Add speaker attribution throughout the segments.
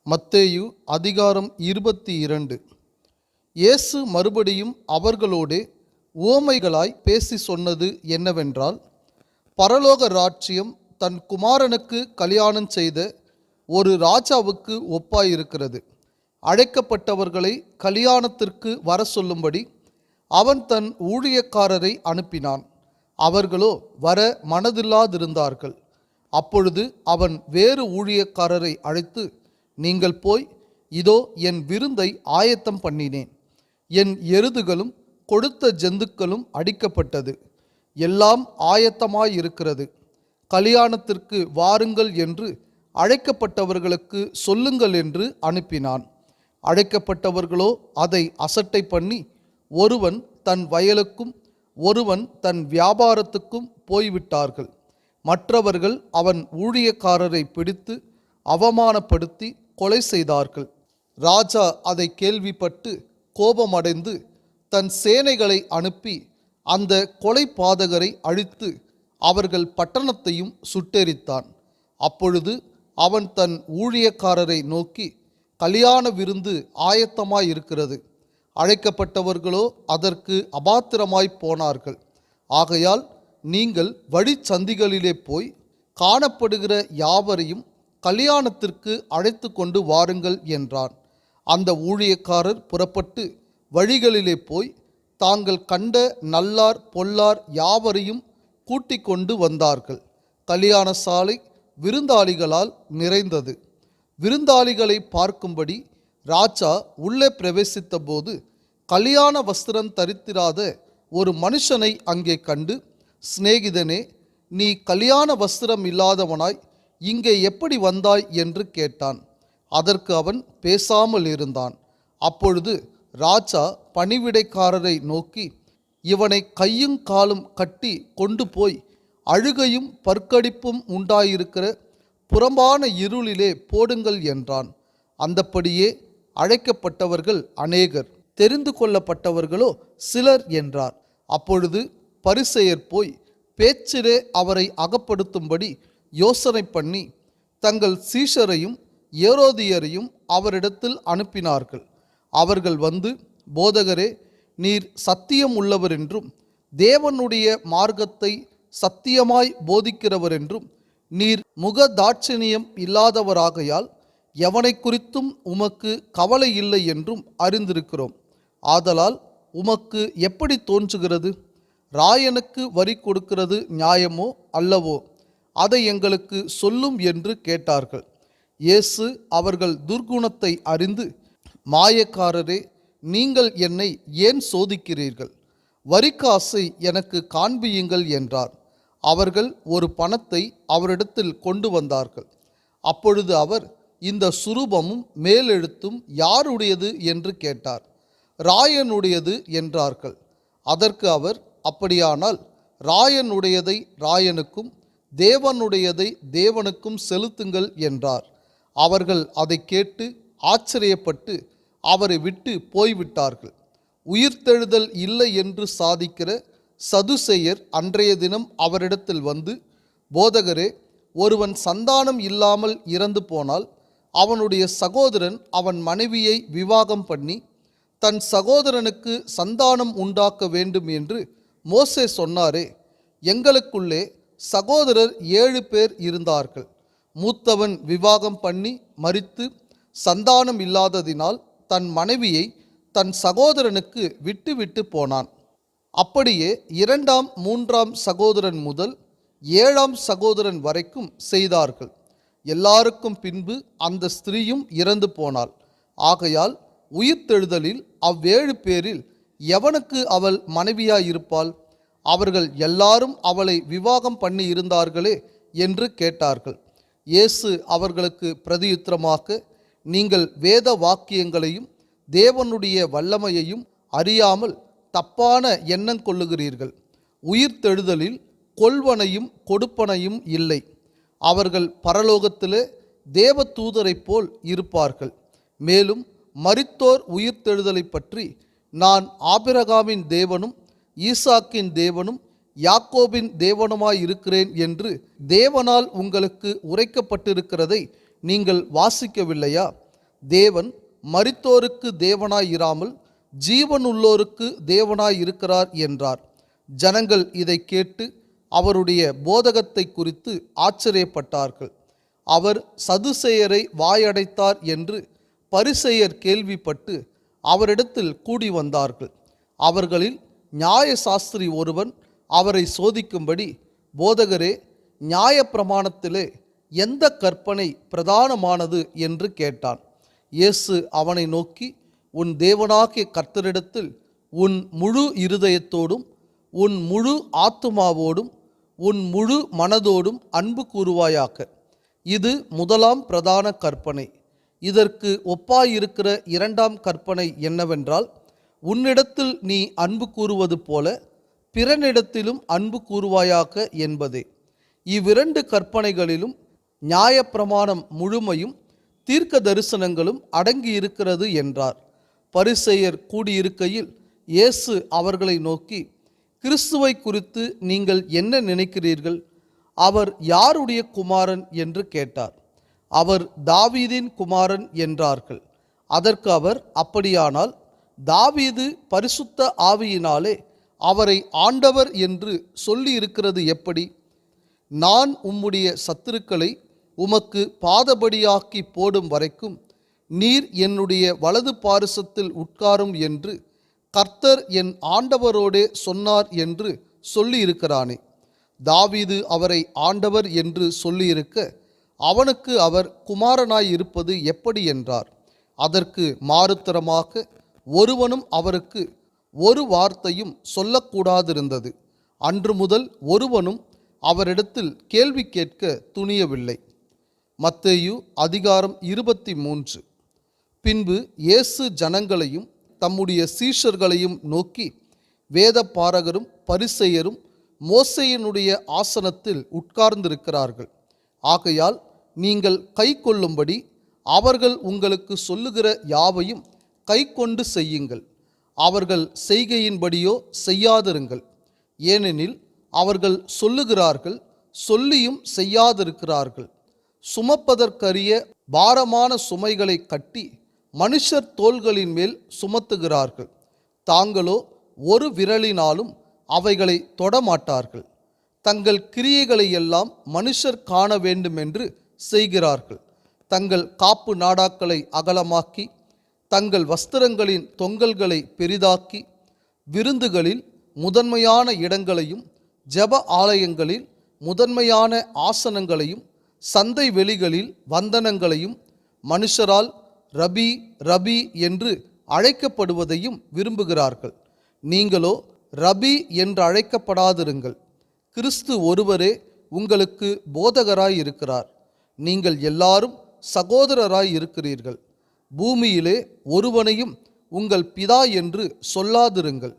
Speaker 1: மத்தேயு அதிகாரம் 22. இயேசு மறுபடியும் அவர்களோடே உவமைகளாய் பேசி சொன்னது என்னவென்றால், பரலோக ராஜ்யம் தன் குமாரனுக்கு கல்யாணம் செய்த ஒரு ராஜாவுக்கு ஒப்பாயிருக்கிறது. அழைக்கப்பட்டவர்களை கல்யாணத்திற்கு வர சொல்லும்படி அவன் தன் ஊழியக்காரரை அனுப்பினான். அவர்களோ வர மனதில்லாதிருந்தார்கள். அப்பொழுது அவன் வேறு ஊழியக்காரரை அழைத்து, நீங்கள் போய், இதோ என் விருந்தை ஆயத்தம் பண்ணினேன், என் எருதுகளும் கொழுத்த ஜந்துக்களும் அடிக்கப்பட்டது, எல்லாம் ஆயத்தமாயிருக்கிறது, கல்யாணத்திற்கு வாருங்கள் என்று அழைக்கப்பட்டவர்களுக்கு சொல்லுங்கள் என்று அனுப்பினான். அழைக்கப்பட்டவர்களோ அதை அசட்டை பண்ணி, ஒருவன் தன் வயலுக்கும் ஒருவன் தன் வியாபாரத்துக்கும் போய்விட்டார்கள். மற்றவர்கள் அவன் ஊழியக்காரரை பிடித்து அவமானப்படுத்தி கொலை செய்தார்கள். ராஜா அதை கேள்விப்பட்டு கோபமடைந்து தன் சேனைகளை அனுப்பி அந்த கொலை பாதகரை அழித்து அவர்கள் பட்டணத்தையும் சுட்டெரித்தான். அப்பொழுது அவன் தன் ஊழியக்காரரை நோக்கி, கல்யாண விருந்து ஆயத்தமாயிருக்கிறது, அழைக்கப்பட்டவர்களோ அதற்கு அபாத்திரமாய் போனார்கள். ஆகையால் நீங்கள் வழிச்சந்திகளிலே போய் காணப்படுகிற யாவரையும் கல்யாணத்திற்கு அழைத்து கொண்டு வாருங்கள் என்றான். அந்த ஊழியக்காரர் புறப்பட்டு வழிகளிலே போய் தாங்கள் கண்ட நல்லார் பொல்லார் யாவரையும் கூட்டிக் கொண்டு வந்தார்கள். கல்யாண சாலை விருந்தாளிகளால் நிறைந்தது. விருந்தாளிகளை பார்க்கும்படி ராஜா உள்ளே பிரவேசித்த போது கல்யாண வஸ்திரம் தரித்திராத ஒரு மனுஷனை அங்கே கண்டு, சிநேகிதனே, நீ கல்யாண வஸ்திரம் இல்லாதவனாய் இங்கே எப்படி வந்தாய் என்று கேட்டான். அதற்கு அவன் பேசாமல் இருந்தான். அப்பொழுது ராஜா பணிவிடைக்காரரை நோக்கி, இவனை கையும் காலும் கட்டி கொண்டு போய் அழுகையும் பற்கடிப்பும் உண்டாயிருக்கிற புறம்பான இருளிலே போடுங்கள் என்றான். அந்தப்படியே அழைக்கப்பட்டவர்கள் அநேகர், தெரிந்து கொள்ளப்பட்டவர்களோ சிலர் என்றார். அப்பொழுது பரிசேயர் போய் பேச்சிலே அவரை அகப்படுத்தும்படி யோசனை பண்ணி தங்கள் சீஷரையும் ஏரோதியரையும் அவரிடத்தில் அனுப்பினார்கள். அவர்கள் வந்து, போதகரே, நீர் சத்தியம் உள்ளவர் என்றும் தேவனுடைய மார்க்கத்தை சத்தியமாய் போதிக்கிறவர் என்றும் நீர் முகதாட்சணியம் இல்லாதவராகையால் எவனை குறித்தும் உமக்கு கவலை இல்லை என்றும் அறிந்திருக்கிறோம். ஆதலால் உமக்கு எப்படி தோன்றுகிறது? ராயனுக்கு வரி கொடுக்கிறது நியாயமோ அல்லவோ? அதை எங்களுக்கு சொல்லும் என்று கேட்டார்கள். இயேசு அவர்கள் துர்க்குணத்தை அறிந்து, மாயக்காரரே, நீங்கள் என்னை ஏன் சோதிக்கிறீர்கள்? வரிக்காசை எனக்கு காண்பியுங்கள் என்றார். அவர்கள் ஒரு பணத்தை அவரிடத்தில் கொண்டு வந்தார்கள். அப்பொழுது அவர், இந்த சுரூபமும் மேலெழுத்தும் யாருடையது என்று கேட்டார். ராயனுடையது என்றார்கள். அதற்கு அவர், அப்படியானால் ராயனுடையதை ராயனுக்கும் தேவனுடையதை தேவனுக்கும் செலுத்துங்கள் என்றார். அவர்கள் அதை கேட்டு ஆச்சரியப்பட்டு அவரை விட்டு போய்விட்டார்கள். உயிர்த்தெழுதல் இல்லை என்று சாதிக்கிற சதுசேயர் அன்றைய தினம் அவரிடத்தில் வந்து, போதகரே, ஒருவன் சந்தானம் இல்லாமல் இறந்து போனால் அவனுடைய சகோதரன் அவன் மனைவியை விவாகம் பண்ணி தன் சகோதரனுக்கு சந்தானம் உண்டாக்க வேண்டும் என்று மோசே சொன்னாரே, எங்களுக்குள்ளே சகோதரர் 7 பேர் இருந்தார்கள். மூத்தவன் விவாகம் பண்ணி மரித்து சந்தானம் இல்லாததினால் தன் மனைவியை தன் சகோதரனுக்கு விட்டு போனான். அப்படியே 2ஆம் 3ஆம் சகோதரன் முதல் 7ஆம் சகோதரன் வரைக்கும் செய்தார்கள். எல்லாருக்கும் பின்பு அந்த ஸ்திரீயும் இறந்து போனாள். ஆகையால் உயிர்த்தெழுதலில் அவ்7 பேரில் எவனுக்கு அவள் மனைவியாயிருப்பாள்? அவர்கள் எல்லாரும் அவளை விவாகம் பண்ணி இருந்தார்களே என்று கேட்டார்கள். இயேசு அவர்களுக்கு பிரதியுத்தரமாக, நீங்கள் வேத வாக்கியங்களையும் தேவனுடைய வல்லமையையும் அறியாமல் தப்பான எண்ணம் கொள்ளுகிறீர்கள். உயிர்த்தெழுதலில் கொல்வனையும் கொடுப்பனையும் இல்லை. அவர்கள் பரலோகத்திலே தேவ தூதரைப் போல் இருப்பார்கள். மேலும் மரித்தோர் உயிர்த்தெழுதலை பற்றி, நான் ஆபிரகாமின் தேவனும் ஈசாக்கின் தேவனும் யாக்கோபின் தேவனுமாயிருக்கிறேன் என்று தேவனால் உங்களுக்கு உரைக்கப்பட்டிருக்கிறதை நீங்கள் வாசிக்கவில்லையா? தேவன் மரித்தோருக்கு தேவனாயிராமல் ஜீவனுள்ளோருக்கு தேவனாயிருக்கிறார் என்றார். ஜனங்கள் இதை கேட்டு அவருடைய போதகத்தை குறித்து ஆச்சரியப்பட்டார்கள். அவர் சதுசேயரை வாயடைத்தார் என்று பரிசேயர் கேள்விப்பட்டு அவரிடத்தில் கூடி வந்தார்கள். அவர்களில் நியாயசாஸ்திரி ஒருவன் அவரை சோதிக்கும்படி, போதகரே, நியாயப்பிரமாணத்திலே எந்த கற்பனை பிரதானமானது என்று கேட்டான். இயேசு அவனை நோக்கி, உன் தேவனாகிய கர்த்தரிடத்தில் உன் முழு இருதயத்தோடும் உன் முழு ஆத்துமாவோடும் உன் முழு மனதோடும் அன்பு கூறுவாயாக. இது முதலாம் பிரதான கற்பனை. இதற்கு ஒப்பாயிருக்கிற இரண்டாம் கற்பனை என்னவென்றால், உன்னிடத்தில் நீ அன்பு கூறுவது போல பிறனிடத்திலும் அன்பு கூறுவாயாக என்பதே. இவ்விரண்டு கற்பனைகளிலும் நியாயப்பிரமாணம் முழுமையும் தீர்க்க தரிசனங்களும் அடங்கியிருக்கிறது என்றார். பரிசேயர் கூடியிருக்கையில் இயேசு அவர்களை நோக்கி, கிறிஸ்துவை குறித்து நீங்கள் என்ன நினைக்கிறீர்கள்? அவர் யாருடைய குமாரன் என்று கேட்டார். அவர் தாவீதின் குமாரன் என்றார்கள். அதற்கு அவர், அப்படியானால் தாவீது பரிசுத்த ஆவியினாலே அவரை ஆண்டவர் என்று சொல்லி இருக்கிறது எப்படி? நான் உம்முடைய சத்துருக்களை உமக்கு பாதபடியாக்கி போடும் வரைக்கும் நீர் என்னுடைய வலது பாரிசத்தில் உட்காரும் என்று கர்த்தர் என் ஆண்டவரோடே சொன்னார் என்று சொல்லியிருக்கிறானே. தாவீது அவரை ஆண்டவர் என்று சொல்லியிருக்க அவனுக்கு அவர் குமாரனாயிருப்பது எப்படி என்றார். அதற்கு மாறுத்தரமாக ஒருவனும் அவருக்கு ஒரு வார்த்தையும் சொல்லக்கூடாதிருந்தது. அன்று முதல் ஒருவனும் அவரிடத்தில் கேள்வி கேட்க துணியவில்லை. மத்தேயு அதிகாரம் 23. பின்பு இயேசு ஜனங்களையும் தம்முடைய சீஷர்களையும் நோக்கி, வேத பாரகரும் பரிசேயரும் மோசேயினுடைய ஆசனத்தில் உட்கார்ந்திருக்கிறார்கள். ஆகையால் நீங்கள் கை கொள்ளும்படி அவர்கள் உங்களுக்கு சொல்லுகிற யாவையும் கை கொண்டு செய்யுங்கள். அவர்கள் செய்கையின்படியோ செய்யாதிருங்கள். ஏனெனில் அவர்கள் சொல்லுகிறார்கள், சொல்லியும் செய்யாதிருக்கிறார்கள். சுமப்பதற்கரிய பாரமான சுமைகளை கட்டி மனுஷர் தோள்களின் மேல் சுமத்துகிறார்கள். தாங்களோ ஒரு விரலினாலும் அவைகளை தொடமாட்டார்கள். தங்கள் கிரியைகளை எல்லாம் மனுஷர் காண வேண்டுமென்று செய்கிறார்கள். தங்கள் காப்பு நாடாக்களை அகலமாக்கி தங்கள் வஸ்திரங்களின் தொங்கல்களை பெரிதாக்கி விருந்துகளில் முதன்மையான இடங்களையும் ஜெப ஆலயங்களில் முதன்மையான ஆசனங்களையும் சந்தை வெளிகளில் வந்தனங்களையும் மனுஷரால் ரபி ரபி என்று அழைக்கப்படுவதையும் விரும்புகிறார்கள். நீங்களோ ரபி என்று அழைக்கப்படாதிருங்கள். கிறிஸ்து ஒருவரே உங்களுக்கு போதகராய் இருக்கிறார். நீங்கள் எல்லாரும் சகோதரராய் இருக்கிறீர்கள். பூமியிலே ஒருவனையும் உங்கள் பிதா என்று சொல்லாதிருங்கள்.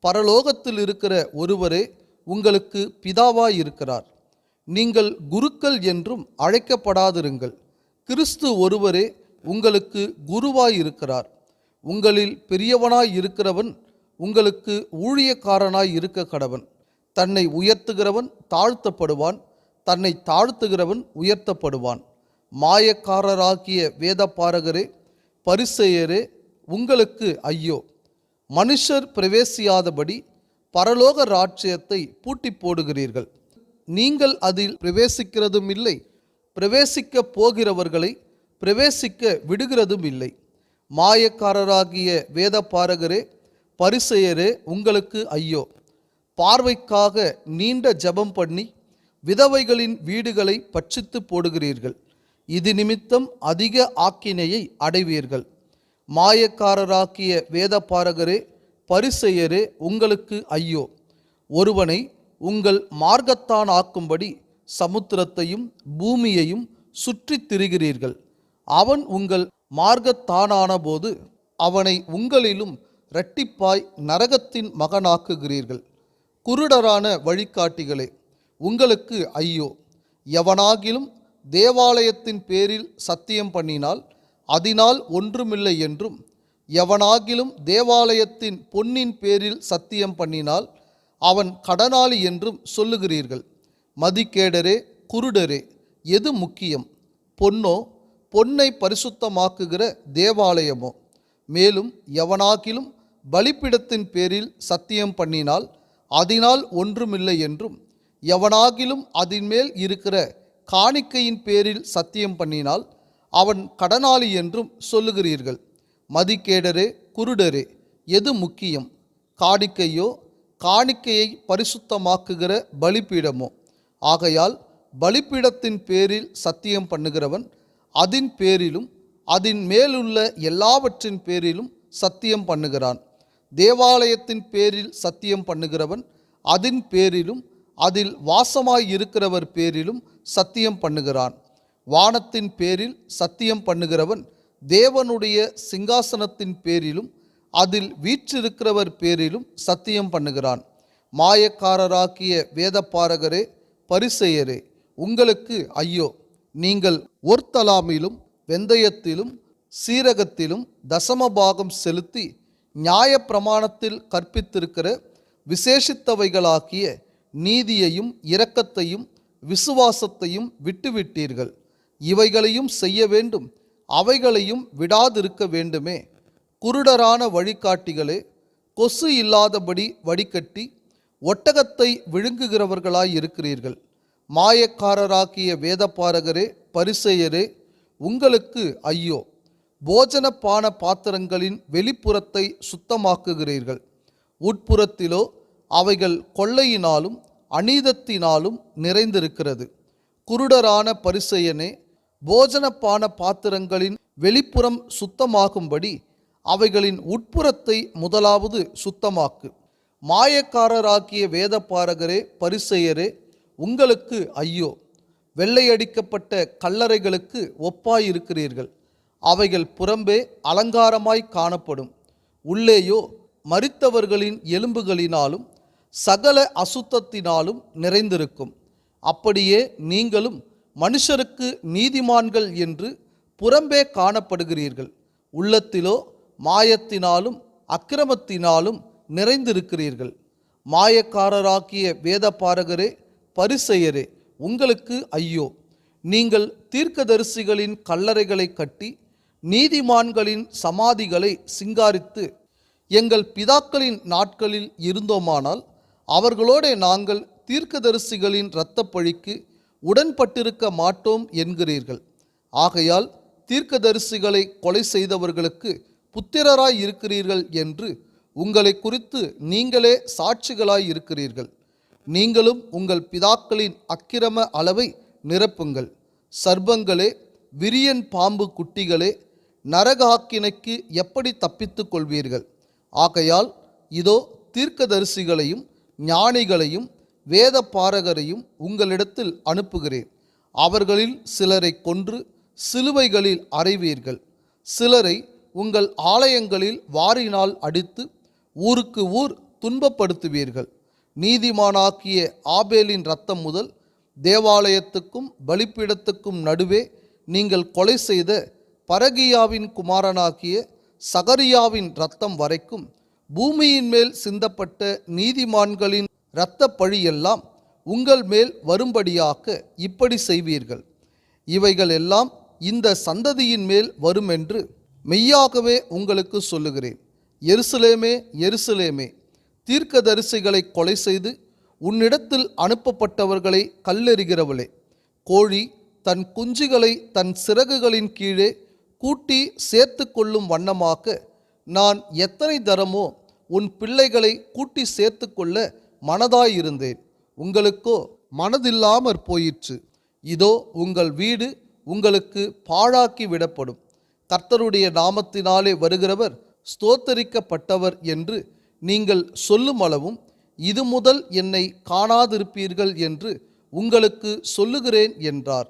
Speaker 1: பரலோகத்தில் இருக்கிற ஒருவரே உங்களுக்கு பிதாவாய் இருக்கிறார். நீங்கள் குருக்கள் என்றும் அழைக்கப்படாதிருங்கள். கிறிஸ்து ஒருவரே உங்களுக்கு குருவாய் இருக்கிறார். உங்களில் பெரியவனாய் இருக்கிறவன் உங்களுக்கு ஊழியக்காரனாய் இருக்க கடவன். தன்னை உயர்த்துகிறவன் தாழ்த்தப்படுவான், தன்னை தாழ்த்துகிறவன் உயர்த்தப்படுவான். மாயக்காரராகிய வேதபாரகரே பரிசேயரே, உங்களுக்கு ஐயோ! மனுஷர் பிரவேசியாதபடி பரலோக ராஜ்யத்தை பூட்டி போடுகிறீர்கள். நீங்கள் அதில் பிரவேசிக்கிறதும் இல்லை, பிரவேசிக்க போகிறவர்களை பிரவேசிக்க விடுகிறதும் இல்லை. மாயக்காரராகிய வேதபாரகரே பரிசேயரே, உங்களுக்கு ஐயோ! பார்வைக்காக நீண்ட ஜெபம் பண்ணி விதவைகளின் வீடுகளை பட்சித்து போடுகிறீர்கள். இது நிமித்தம் அதிக ஆக்கினையை அடைவீர்கள். மாயக்காரராகிய வேதபாரகரே பரிசேயரே, உங்களுக்கு ஐயோ! ஒருவனை உங்கள் மார்க்கத்தான் ஆக்கும்படி சமுத்திரத்தையும் பூமியையும் சுற்றி திரிகிறீர்கள். அவன் உங்கள் மார்க்கத்தானான போது அவனை உங்களிலும் இரட்டிப்பாய் நரகத்தின் மகனாக்குகிறீர்கள். குருடரான வழிகாட்டிகளே, உங்களுக்கு ஐயோ! எவனாகிலும் தேவாலயத்தின் பேரில் சத்தியம் பண்ணினால் அதனால் ஒன்றுமில்லை என்றும், எவனாகிலும் தேவாலயத்தின் பொன்னின் பேரில் சத்தியம் பண்ணினால் அவன் கடனாளி என்றும் சொல்லுகிறீர்கள். மதிகேடரே, குருடரே, எது முக்கியம்? பொன்னோ பொன்னை பரிசுத்தமாக்குகிற தேவாலயமோ? மேலும் எவனாகிலும் பலிபீடத்தின் பேரில் சத்தியம் பண்ணினால் அதனால் ஒன்றுமில்லை என்றும், எவனாகிலும் அதின்மேல் இருக்கிற காணிக்கையின் பேரில் சத்தியம் பண்ணினால் அவன் கடனாளி என்றும் சொல்லுகிறீர்கள். மதிகேடரே, குருடரே, எது முக்கியம்? காணிக்கையோ, காணிக்கையை பரிசுத்தமாக்குகிற பலிபீடமோ? ஆகையால் பலிபீடத்தின் பேரில் சத்தியம் பண்ணுகிறவன் அதின் பேரிலும் அதின் மேலுள்ள எல்லாவற்றின் பேரிலும் சத்தியம் பண்ணுகிறான். தேவாலயத்தின் பேரில் சத்தியம் பண்ணுகிறவன் அதின் பேரிலும் அதில் வாசமாய் இருக்கிறவர் பேரிலும் சத்தியம் பண்ணுகிறான். வானத்தின் பேரில் சத்தியம் பண்ணுகிறவன் தேவனுடைய சிங்காசனத்தின் பேரிலும் அதில் வீற்றிருக்கிறவர் பேரிலும் சத்தியம் பண்ணுகிறான். மாயக்காரராக்கிய வேதபாரகரே, பரிசேயரே, உங்களுக்கு ஐயோ! நீங்கள் ஒர்த்தலாமிலும் வெந்தயத்திலும் சீரகத்திலும் தசமபாகம் செலுத்தி நியாயப்பிரமாணத்தில் கற்பித்திருக்கிற விசேஷித்தவைகளாகிய நீதியையும் இரக்கத்தையும் விசுவாசத்தையும் விட்டுவிட்டீர்கள். இவைகளையும் செய்ய வேண்டும், அவைகளையும் விடாதிருக்க வேண்டுமே. குருடரான வழிகாட்டிகளே, கொசு இல்லாதபடி வடிகட்டி ஒட்டகத்தை விழுங்குகிறவர்களாய் இருக்கிறீர்கள். மாயக்காரராகிய வேதபாரகரே, பரிசேயரே, உங்களுக்கு ஐயோ! போஜன பான பாத்திரங்களின் வெளிப்புறத்தை சுத்தமாக்குகிறீர்கள், உட்புறத்திலோ அவைகள் கொள்ளையினாலும் அநீதத்தினாலும் நிறைந்திருக்கிறது. குருடரான பரிசேயனே, போஜன பான பாத்திரங்களின் வெளிப்புறம் சுத்தமாகும்படி அவைகளின் உட்புறத்தை முதலாவது சுத்தமாக்கு. மாயக்காரராகிய வேதபாரகரே, பரிசேயரே, உங்களுக்கு ஐயோ! வெள்ளையடிக்கப்பட்ட கல்லறைகளுக்கு ஒப்பாயிருக்கிறீர்கள். அவைகள் புறம்பே அலங்காரமாய் காணப்படும், உள்ளேயோ மரித்தவர்களின் எலும்புகளினாலும் சகல அசுத்தத்தினாலும் நிறைந்திருக்கும். அப்படியே நீங்களும் மனுஷருக்கு நீதிமான்கள் என்று புறம்பே காணப்படுகிறீர்கள், உள்ளத்திலோ மாயத்தினாலும் அக்கிரமத்தினாலும் நிறைந்திருக்கிறீர்கள். மாயக்காரராகிய வேதபாரகரே, பரிசேயரே, உங்களுக்கு ஐயோ! நீங்கள் தீர்க்கதரிசிகளின் கல்லறைகளை கட்டி நீதிமான்களின் சமாதிகளை சிங்காரித்து, எங்கள் பிதாக்களின் நாட்களில் இருந்தோமானால் அவர்களோட நாங்கள் தீர்க்கதரிசிகளின் இரத்தப்பழிக்கு உடன்பட்டிருக்க மாட்டோம் என்கிறீர்கள். ஆகையால் தீர்க்கதரிசிகளை கொலை செய்தவர்களுக்கு புத்திரராய் இருக்கிறீர்கள் என்று உங்களை குறித்து நீங்களே சாட்சிகளாய் இருக்கிறீர்கள். நீங்களும் உங்கள் பிதாக்களின் அக்கிரம அளவை நிரப்புங்கள். சர்ப்பங்களே, விரியன் பாம்பு குட்டிகளே, நரகாக்கினைக்கு எப்படி தப்பித்துக் கொள்வீர்கள்? ஆகையால் இதோ தீர்க்கதரிசிகளையும் ஞானிகளையும் வேத பாரகரையும் உங்களிடத்தில் அனுப்புகிறேன். அவர்களில் சிலரை கொன்று சிலுவைகளில் அறைவீர்கள், சிலரை உங்கள் ஆலயங்களில் வாரினால் அடித்து ஊருக்கு ஊர் துன்பப்படுத்துவீர்கள். நீதிமானாக்கிய ஆபேலின் இரத்தம் முதல் தேவாலயத்துக்கும் பலிபீடத்துக்கும் நடுவே நீங்கள் கொலை செய்த பரகியாவின் குமாரனாகிய சகரியாவின் இரத்தம் வரைக்கும் பூமியின் மேல் சிந்தப்பட்ட நீதிமான்களின் இரத்த பழியெல்லாம் உங்கள் மேல் வரும்படியாக்க இப்படி செய்வீர்கள். இவைகள் எல்லாம் இந்த சந்ததியின் மேல் வருமென்று மெய்யாகவே உங்களுக்கு சொல்லுகிறேன். எருசலேமே, எருசலேமே, தீர்க்கதரிசிகளை கொலை செய்து உன்னிடத்தில் அனுப்பப்பட்டவர்களை கல்லெறிகிறவளே, கோழி தன் குஞ்சுகளை தன் சிறகுகளின் கீழே கூட்டி சேர்த்து கொள்ளும் வண்ணமாக நான் எத்தனை தரமோ உன் பிள்ளைகளை கூட்டி சேர்த்து கொள்ள மனதாயிருந்தேன், உங்களுக்கோ மனதில்லாமற் போயிற்று. இதோ உங்கள் வீடு உங்களுக்கு பாழாக்கி விடப்படும். கர்த்தருடைய நாமத்தினாலே வருகிறவர் ஸ்தோத்தரிக்கப்பட்டவர் என்று நீங்கள் சொல்லும் அளவும் இது முதல் என்னை காணாதிருப்பீர்கள் என்று உங்களுக்கு சொல்லுகிறேன் என்றார்.